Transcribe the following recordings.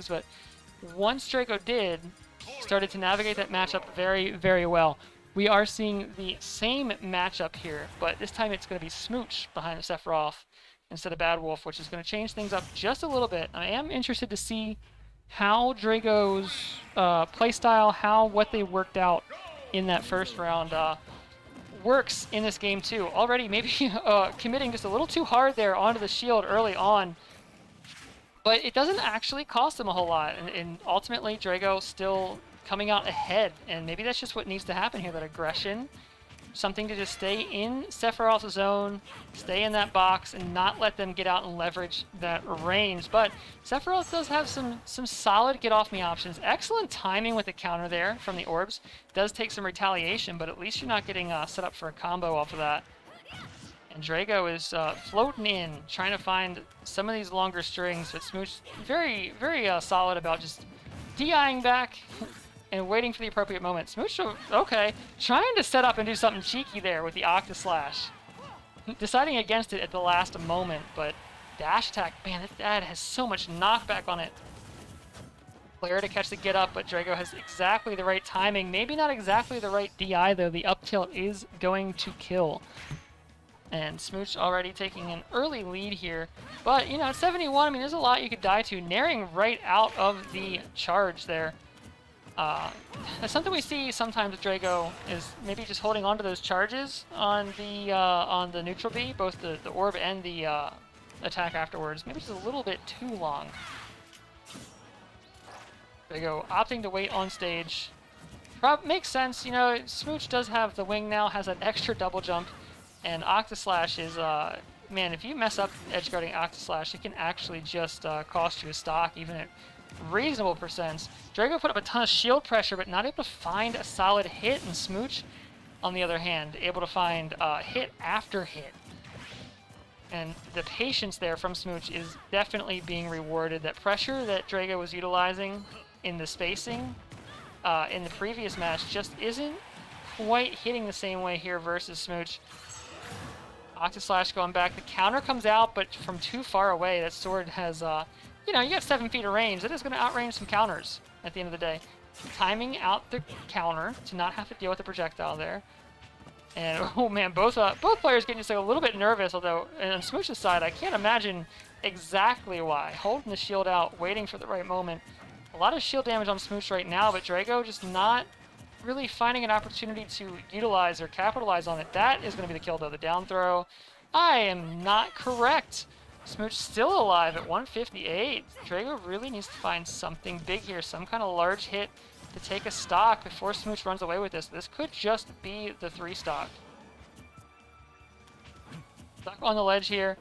but once Drago did, started to navigate that matchup very, very well. We are seeing the same matchup here, but this time it's going to be Smooch behind the Sephiroth instead of Bad Wolf, which is going to change things up just a little bit. I am interested to see how Drago's playstyle, what they worked out in that first round works in this game too. Already maybe committing just a little too hard there onto the shield early on, but it doesn't actually cost them a whole lot, and ultimately Drago still coming out ahead, and maybe that's just what needs to happen here, that aggression, something to just stay in Sephiroth's zone, stay in that box, and not let them get out and leverage that range. But Sephiroth does have some solid get-off-me options. Excellent timing with the counter there from the orbs. Does take some retaliation, but at least you're not getting set up for a combo off of that. And Drago is floating in, trying to find some of these longer strings, but Smooch very, very solid about just DIing back and waiting for the appropriate moment. Smooch, okay, trying to set up and do something cheeky there with the Octaslash. Deciding against it at the last moment, but dash attack, man, that has so much knockback on it. Player to catch the get up, but Drago has exactly the right timing. Maybe not exactly the right DI, though. The up tilt is going to kill. And Smooch already taking an early lead here. But, you know, at 71, I mean, there's a lot you could die to. Naring right out of the charge there. That's something we see sometimes with Drago, is maybe just holding on to those charges on the neutral B, both the orb and the attack afterwards. Maybe just a little bit too long. Drago opting to wait on stage. Makes sense, you know, Smooch does have the wing now, has that extra double jump, and Octaslash is, man, if you mess up edge guarding Octaslash, it can actually just cost you a stock, even at reasonable percents. Drago put up a ton of shield pressure, but not able to find a solid hit, and Smooch, on the other hand, able to find hit after hit. And the patience there from Smooch is definitely being rewarded. That pressure that Drago was utilizing in the spacing in the previous match just isn't quite hitting the same way here versus Smooch. Octaslash going back. The counter comes out, but from too far away. That sword has, you know, you got 7 feet of range. That is going to outrange some counters at the end of the day. Timing out the counter to not have to deal with the projectile there. And, oh man, both players getting just like a little bit nervous, although on Smooch's side, I can't imagine exactly why. Holding the shield out, waiting for the right moment. A lot of shield damage on Smooch right now, but Drago just not really finding an opportunity to utilize or capitalize on it. That is going to be the kill, though. The down throw. I am not correct. Smooch still alive at 158. Drago really needs to find something big here, some kind of large hit to take a stock before Smooch runs away with this. This could just be the 3 stock. Stuck on the ledge here,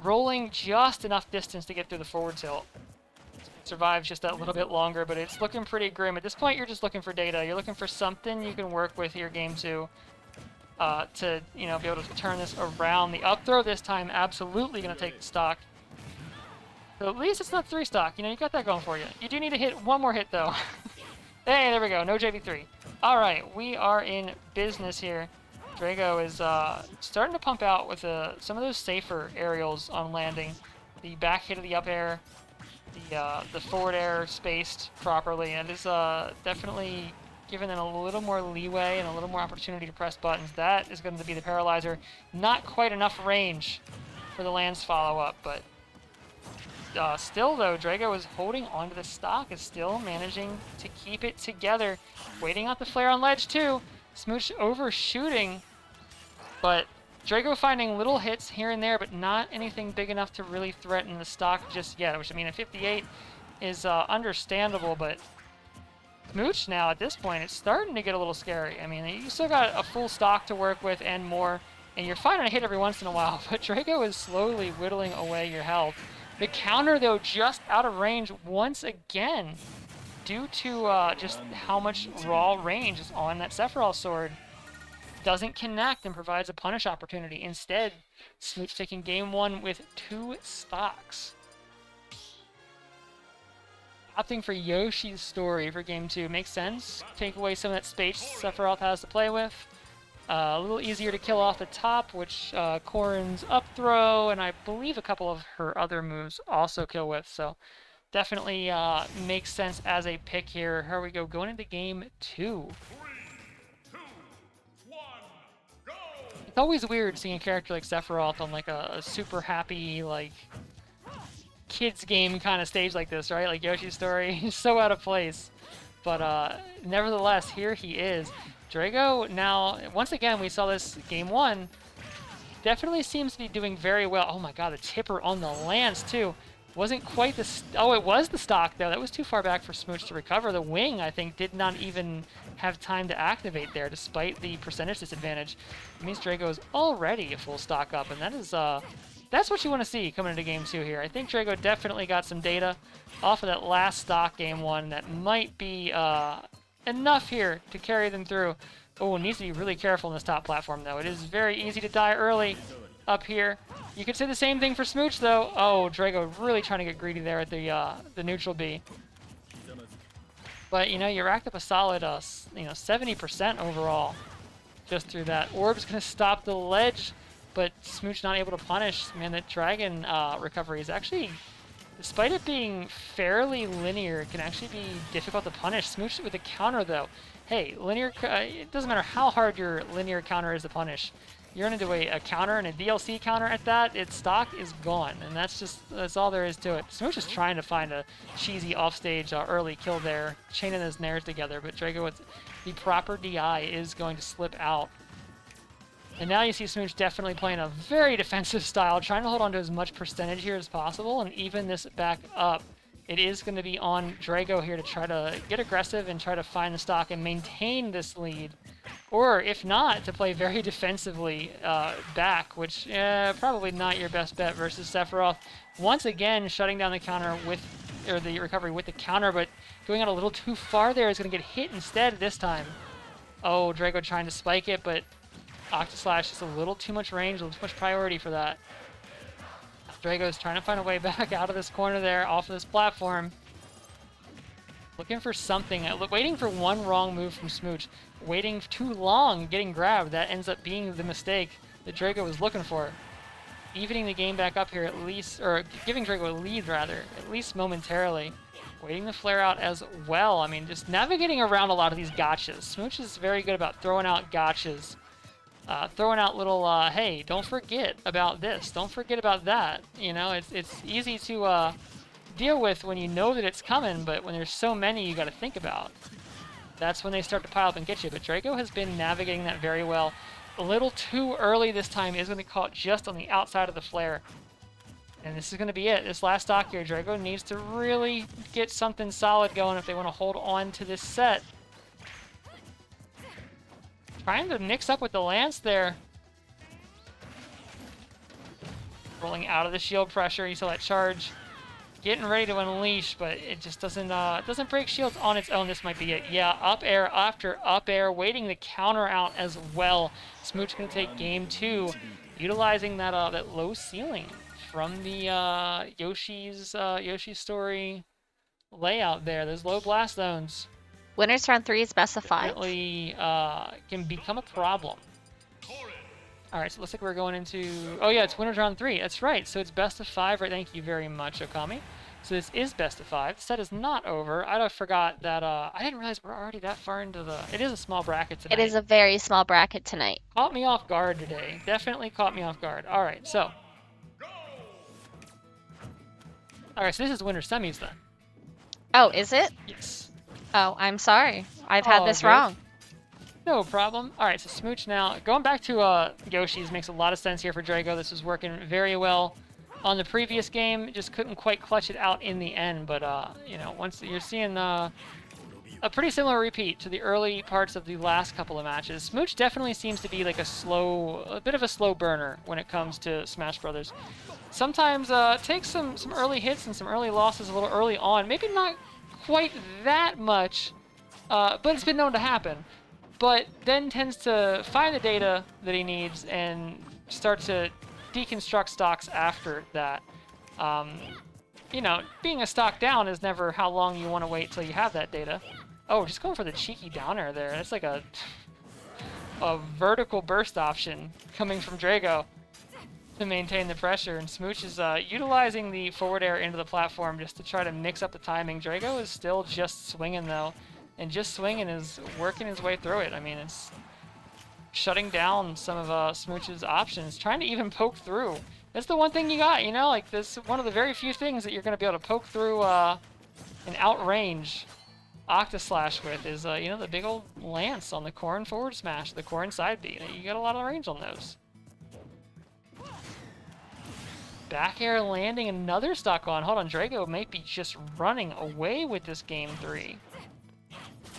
rolling just enough distance to get through the forward tilt. Survives just that little bit longer, but it's looking pretty grim. At this point, you're just looking for data. You're looking for something you can work with your game to, you know, be able to turn this around. The up throw this time absolutely going to take the stock. So at least it's not 3 stock. You know, you got that going for you. You do need to hit one more hit, though. Hey, there we go. No JV3. All right, we are in business here. Drago is starting to pump out with some of those safer aerials on landing. The back hit of the up air, the forward air spaced properly, and it is definitely giving them a little more leeway and a little more opportunity to press buttons. That is going to be the paralyzer. Not quite enough range for the Lance follow-up, but still, though, Drago is holding onto the stock, is still managing to keep it together. Waiting out the flare on ledge, too. Smooch overshooting, but Drago finding little hits here and there, but not anything big enough to really threaten the stock just yet, which, I mean, at 58 is understandable, but Smooch now, at this point, it's starting to get a little scary. I mean, you still got a full stock to work with and more, and you're finding a hit every once in a while, but Drago is slowly whittling away your health. The counter, though, just out of range once again, due to just how much raw range is on that Sephiroth sword. Doesn't connect and provides a punish opportunity. Instead, Smooch taking game 1 with 2 stocks. Opting for Yoshi's story for game 2 makes sense. Take away some of that space Sephiroth has to play with. A little easier to kill off the top, which Corrin's up throw, and I believe a couple of her other moves also kill with. So Definitely makes sense as a pick here. Here we go, going into game 2. 3, 2, 1, go! It's always weird seeing a character like Sephiroth on like a super happy, like, kids game kind of stage like this, right? Like Yoshi's Story. He's so out of place. But nevertheless, here he is. Drago now, once again, we saw this game 1. Definitely seems to be doing very well. Oh my god, the tipper on the lance too. Wasn't quite the... Oh, it was the stock though. That was too far back for Smooch to recover. The wing, I think, did not even have time to activate there despite the percentage disadvantage. It means Drago is already a full stock up, and that is... That's what you want to see coming into game 2 here. I think Drago definitely got some data off of that last stock game 1 that might be enough here to carry them through. Oh, needs to be really careful in this top platform, though. It is very easy to die early up here. You could say the same thing for Smooch, though. Oh, Drago really trying to get greedy there at the neutral B. But, you know, you racked up a solid, 70% overall just through that. Orb's going to stop the ledge, but Smooch not able to punish. Man, that dragon recovery is actually, despite it being fairly linear, it can actually be difficult to punish. Smooch with a counter, though. Hey, linear, it doesn't matter how hard your linear counter is to punish. You run into a counter and a DLC counter at that, its stock is gone. And that's all there is to it. Smooch is trying to find a cheesy offstage early kill there, chaining his nairs together, but Drago with the proper DI is going to slip out. And now you see Smooch definitely playing a very defensive style, trying to hold on to as much percentage here as possible and even this back up. It is going to be on Drago here to try to get aggressive and try to find the stock and maintain this lead. Or, if not, to play very defensively back, which probably not your best bet versus Sephiroth. Once again, shutting down the counter with, or the recovery with the counter, but going out a little too far there is going to get hit instead this time. Oh, Drago trying to spike it, but Octoslash is a little too much range, a little too much priority for that. Drago is trying to find a way back out of this corner there, off of this platform. Looking for something, waiting for one wrong move from Smooch. Waiting too long, getting grabbed. That ends up being the mistake that Drago was looking for. Evening the game back up here at least, or giving Drago a lead rather, at least momentarily. Waiting the flare out as well. I mean, just navigating around a lot of these gotchas. Smooch is very good about throwing out gotchas. Throwing out little, hey, don't forget about this, don't forget about that. You know, it's easy to deal with when you know that it's coming, but when there's so many you got to think about, that's when they start to pile up and get you. But Drago has been navigating that very well. A little too early this time. Is going to call it just on the outside of the flare. And this is going to be it. This last stock here, Drago needs to really get something solid going if they want to hold on to this set. Trying to mix up with the lance there. Rolling out of the shield pressure. You saw that charge. Getting ready to unleash, but it just doesn't break shields on its own. This might be it. Yeah, up air after up air, waiting the counter out as well. Smooch gonna take game 2, utilizing that that low ceiling from the Yoshi's Story layout there. Those low blast zones. Winners round 3 is best of 5. Definitely can become a problem. All right, so it looks like we're going into... Oh, yeah, it's winners round 3. That's right. So it's best of 5, right? Thank you very much, Okami. So this is best of 5. The set is not over. I forgot that... I didn't realize we're already that far into the... It is a small bracket tonight. It is a very small bracket tonight. Caught me off guard today. Definitely caught me off guard. All right, so... All right, so this is winner semis then. Oh, is it? Yes. Oh, I'm sorry. I've had this good. wrong. No problem. All right, so Smooch now. Going back to Yoshi's makes a lot of sense here for Drago. This was working very well on the previous game. Just couldn't quite clutch it out in the end. But, you know, once you're seeing a pretty similar repeat to the early parts of the last couple of matches. Smooch definitely seems to be like a bit of a slow burner when it comes to Smash Brothers. Sometimes takes some early hits and some early losses a little early on. Maybe not quite that much, but it's been known to happen. But then tends to find the data that he needs and start to deconstruct stocks after that. You know, being a stock down is never how long you want to wait till you have that data. Oh, just going for the cheeky downer there. That's like a vertical burst option coming from Drago. to maintain the pressure, and Smooch is utilizing the forward air into the platform just to try to mix up the timing. Drago is still just swinging though, and just swinging is working his way through it. I mean, it's shutting down some of Smooch's options, trying to even poke through. That's the one thing you got, you know, like this one of the very few things that you're going to be able to poke through and outrange Octaslash with is, you know, the big old lance on the Corrin forward smash, the Corrin side B. You got a lot of range on those. Back air landing, another stock on. Hold on, Drago might be just running away with this game 3.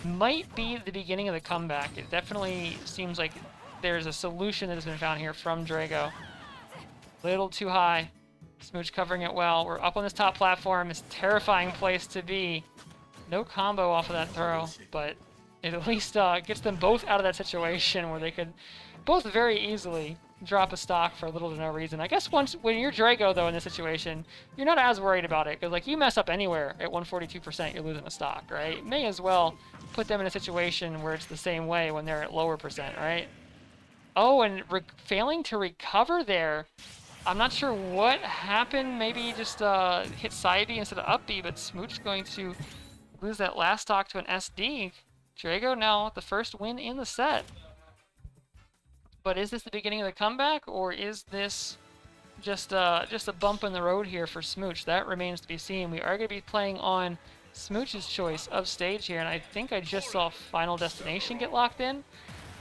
Might be the beginning of the comeback. It definitely seems like there's a solution that has been found here from Drago. Little too high. Smooch covering it well. We're up on this top platform. It's a terrifying place to be. No combo off of that throw, but it at least gets them both out of that situation where they could both very easily drop a stock for little to no reason. I guess when you're Drago, though, in this situation, you're not as worried about it, because like you mess up anywhere at 142%, you're losing a stock, right? May as well put them in a situation where it's the same way when they're at lower percent, right? Oh, and failing to recover there. I'm not sure what happened. Maybe he just hit side B instead of up B, but Smooch going to lose that last stock to an SD. Drago now with the first win in the set. But is this the beginning of the comeback, or is this just a bump in the road here for Smooch? That remains to be seen. We are going to be playing on Smooch's choice of stage here, and I think I just saw Final Destination get locked in,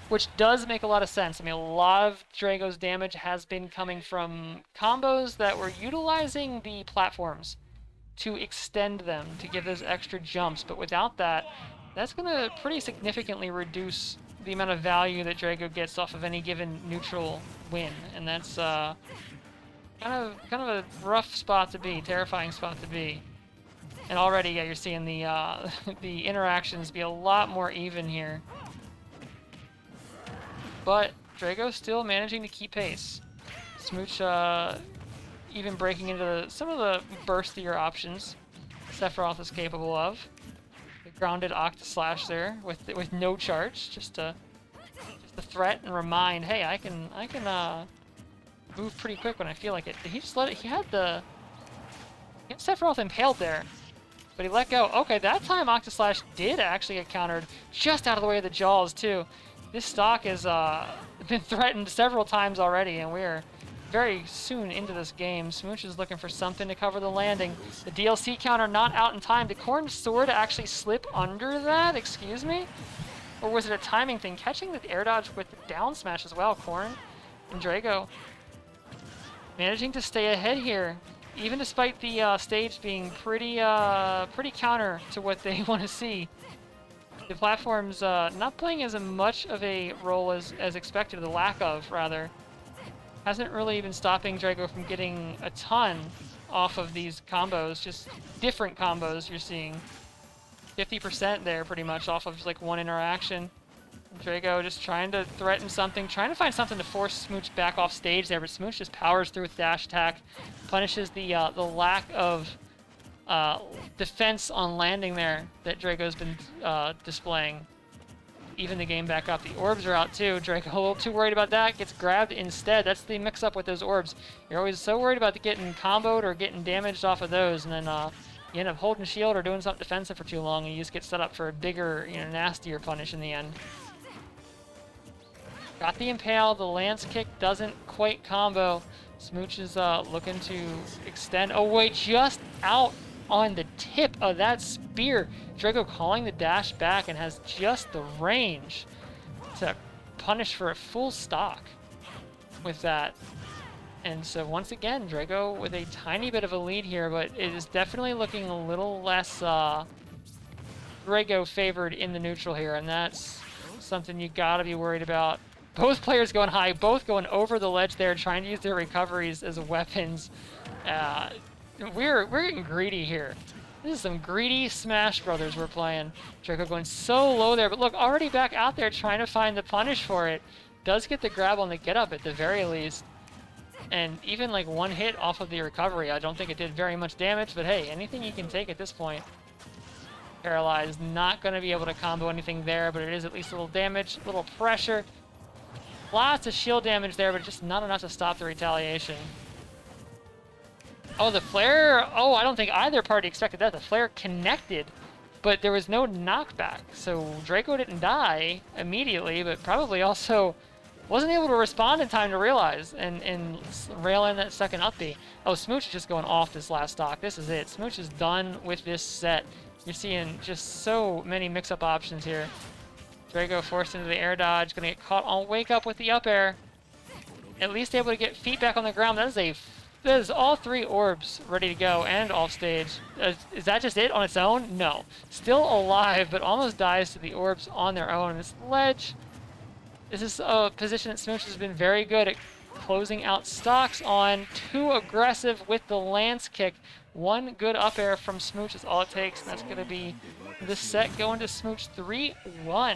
which does make a lot of sense. I mean, a lot of Drago's damage has been coming from combos that were utilizing the platforms to extend them, to give those extra jumps, but without that, that's going to pretty significantly reduce the amount of value that Drago gets off of any given neutral win, and that's kind of a rough spot to be, terrifying spot to be. And already, yeah, you're seeing the the interactions be a lot more even here. But Drago still managing to keep pace. Smooch even breaking into some of the burstier options Sephiroth is capable of. The grounded Octaslash there with no charge, just to threat and remind, hey, I can move pretty quick when I feel like it. Did he just let it? He had Sephiroth impaled there, but he let go. Okay, that time Octaslash did actually get countered just out of the way of the jaws too. This stock has been threatened several times already, and we're very soon into this game. Smooch is looking for something to cover the landing. The DLC counter not out in time. Did Corrin's sword actually slip under that? Excuse me? Or was it a timing thing? Catching the air dodge with the down smash as well. Corrin and Drago managing to stay ahead here, even despite the stage being pretty counter to what they want to see. The platform's not playing as much of a role as expected, the lack of, rather. Hasn't really been stopping Drago from getting a ton off of these combos, just different combos you're seeing. 50% there pretty much off of just like one interaction. Drago just trying to threaten something, trying to find something to force Smooch back off stage there, but Smooch just powers through with dash attack, punishes the lack of defense on landing there that Drago's been displaying. Even the game back up. The orbs are out too. Drago a little too worried about that. Gets grabbed instead. That's the mix-up with those orbs. You're always so worried about getting comboed or getting damaged off of those, and then you end up holding shield or doing something defensive for too long, and you just get set up for a bigger, nastier punish in the end. Got the impale. The lance kick doesn't quite combo. Smooch is looking to extend. Oh wait, just out on the tip of that spear. Drago calling the dash back and has just the range to punish for a full stock with that. And so once again, Drago with a tiny bit of a lead here, but it is definitely looking a little less Drago favored in the neutral here, and that's something you gotta be worried about. Both players going high, both going over the ledge there, trying to use their recoveries as weapons. We're getting greedy here. This is some greedy Smash Brothers we're playing. Drago going so low there, but look, already back out there trying to find the punish for it. Does get the grab on the get up at the very least. And even like one hit off of the recovery, I don't think it did very much damage, but hey, anything you can take at this point. Paralyzed, not going to be able to combo anything there, but it is at least a little damage, a little pressure. Lots of shield damage there, but just not enough to stop the retaliation. Oh, the flare. Oh, I don't think either party expected that. The flare connected, but there was no knockback. So Drago didn't die immediately, but probably also wasn't able to respond in time to realize and rail in that second up B. Oh, Smooch is just going off this last stock. This is it. Smooch is done with this set. You're seeing just so many mix-up options here. Drago forced into the air dodge, gonna get caught on wake up with the up air. At least able to get feet back on the ground. That is all 3 orbs ready to go and off stage. Is that just it on its own? No. Still alive, but almost dies to the orbs on their own. This ledge, this is a position that Smooch has been very good at closing out stocks on. Too aggressive with the lance kick. 1 good up air from Smooch is all it takes, and that's going to be the set going to Smooch 3-1.